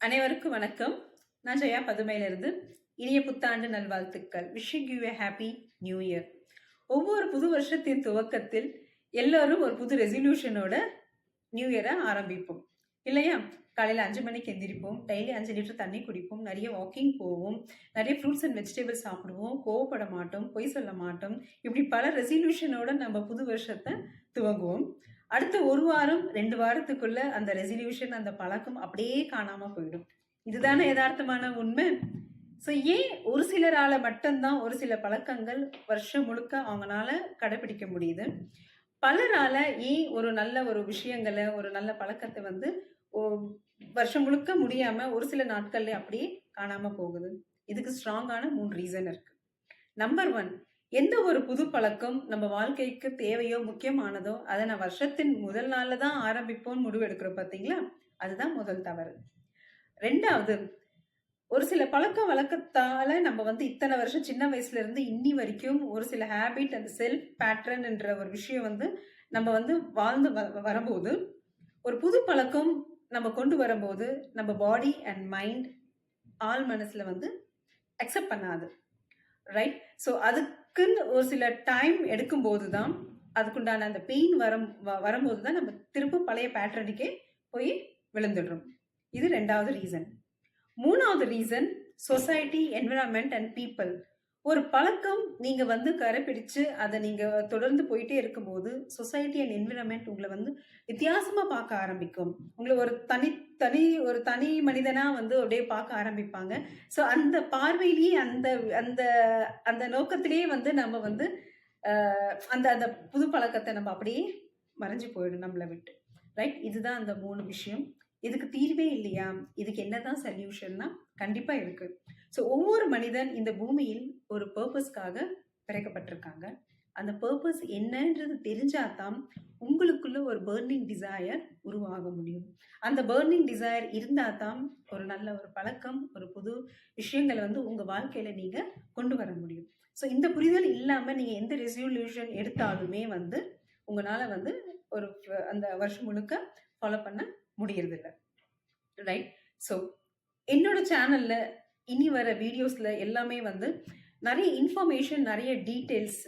அனைவருக்கும் வணக்கம். நான் ஜெயா பதுமையிலிருந்து. இனிய புத்தாண்டு நல்வாழ்த்துக்கள். Wishing you A happy new year. ஒவ்வொரு புது வருஷத்தின் துவக்கத்தில் எல்லோரும் ஒரு புது ரெசல்யூஷனோட நியூ இயரை ஆரம்பிப்போம் இல்லையா? காலையில் 5 மணிக்கு எந்திரிப்போம், டெய்லி 5 லிட்டர் தண்ணி குடிப்போம், நிறைய வாக்கிங் போவோம், நிறைய ஃப்ரூட்ஸ் அண்ட் வெஜிடபிள்ஸ் சாப்பிடுவோம், கோவப்பட மாட்டோம், பொய் சொல்ல மாட்டோம். இப்படி பல ரெசல்யூஷனோட நம்ம புது வருஷத்தை துவங்குவோம். அடுத்த ஒரு வாரம் 2 வாரத்துக்குள்ள அந்த ரெசல்யூஷன், அந்த பழக்கம் அப்படியே காணாம போயிடும். இதுதானே யதார்த்தமான உண்மை. ஸோ ஏன் ஒரு சிலரால மட்டும்தான் ஒரு சில பழக்கங்கள் வருஷம் முழுக்க அவங்களால கடைபிடிக்க முடியுது, பலரால ஏன் ஒரு நல்ல ஒரு விஷயங்களை, ஒரு நல்ல பழக்கத்தை வருஷம் முழுக்க முடியாம ஒரு சில நாட்கள்ல அப்படியே காணாம போகுது? இதுக்கு ஸ்ட்ராங்கான 3 ரீசன் இருக்கு. நம்பர் 1, எந்த ஒரு புது பழக்கம் நம்ம வாழ்க்கைக்கு தேவையோ முக்கியமானதோ அதை நான் வருஷத்தின் முதல் நாள்ல தான் ஆரம்பிப்போம்னு முடிவு எடுக்கிறோம் பார்த்தீங்களா? அதுதான் முதல் தவறு. 2வது, ஒரு சில பழக்க வழக்கத்தால நம்ம இத்தனை வருஷம் சின்ன வயசுல இருந்து இன்னி வரைக்கும் ஒரு சில ஹேபிட், அந்த செல்ஃப் பேட்டர்ன் என்ற ஒரு விஷயம் நம்ம வாழ்ந்து வரும்போது, ஒரு புது பழக்கம் நம்ம கொண்டு வரும்போது நம்ம பாடி அண்ட் மைண்ட், ஆள் மனசுல அக்செப்ட் பண்ணாது, ரைட்? ஸோ அதுக்குன்னு ஒரு சில டைம் எடுக்கும்போது தான், அதுக்குண்டான அந்த பெயின் வரும்போது தான் நம்ம திரும்ப பழைய பேட்டர்னுக்கே போய் விழுந்துடுறோம். இது 2வது ரீசன். 3வது reason, society, environment and people. ஒரு பழக்கம் நீங்க கடைப்பிடிச்சு அதை நீங்க தொடர்ந்து போயிட்டே இருக்கும்போது சொசைட்டி அண்ட் என்விரான்மெண்ட் உங்களை வித்தியாசமா பார்க்க ஆரம்பிக்கும். உங்களை ஒரு தனி மனிதனா அப்படியே பார்க்க ஆரம்பிப்பாங்க. ஸோ அந்த பார்வையிலேயே, அந்த அந்த அந்த நோக்கத்திலேயே நம்ம அந்த அந்த புது பழக்கத்தை நம்ம அப்படியே மறைஞ்சு போயிடும் நம்மளை விட்டு, ரைட்? இதுதான் அந்த 3 விஷயம். இதுக்கு தீர்வே இல்லையா? இதுக்கு என்னதான் சொல்யூஷன்னா கண்டிப்பா இருக்கு. ஸோ ஒவ்வொரு மனிதன் இந்த பூமியில் ஒரு பர்பஸ்க்காக பிறக்கப்பட்டிருக்காங்க. அந்த பர்பஸ் என்னன்றது தெரிஞ்சாதான் உங்களுக்குள்ள ஒரு பர்னிங் டிசையர் உருவாக முடியும். அந்த பர்னிங் டிசையர் இருந்தா தான் ஒரு நல்ல ஒரு பழக்கம், ஒரு புது விஷயங்களை உங்க வாழ்க்கையில நீங்க கொண்டு வர முடியும். ஸோ இந்த புரிதல் இல்லாம நீங்க எந்த ரெசல்யூஷன் எடுத்தாலுமே உங்களால ஒரு அந்த வருஷம் முழுக்க ஃபாலோ பண்ண முடியறதில்ல, ரைட்? ஸோ என்னோட சேனல்ல இனி வர வீடியோஸ்ல எல்லாமே நிறைய இன்ஃபர்மேஷன், நிறைய டீட்டெயில்ஸ்,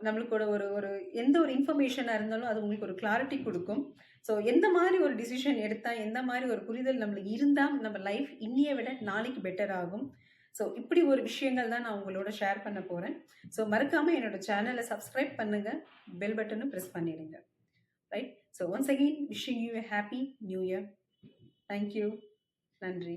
நம்மளுக்கு ஒரு எந்த ஒரு இன்ஃபர்மேஷனாக இருந்தாலும் அது உங்களுக்கு ஒரு கிளாரிட்டி கொடுக்கும். ஸோ எந்த மாதிரி ஒரு டிசிஷன் எடுத்தால், எந்த மாதிரி ஒரு புரிதல் நம்மளுக்கு இருந்தால் நம்ம லைஃப் இன்னையை விட நாளைக்கு பெட்டர் ஆகும். ஸோ இப்படி ஒரு விஷயங்கள் தான் நான் உங்களோட ஷேர் பண்ண போகிறேன். ஸோ மறக்காமல் என்னோட சேனலை சப்ஸ்கிரைப் பண்ணுங்கள், பெல் பட்டனும் ப்ரெஸ் பண்ணிடுங்க, right? So once again wishing you a happy new year. Thank you. நன்றி.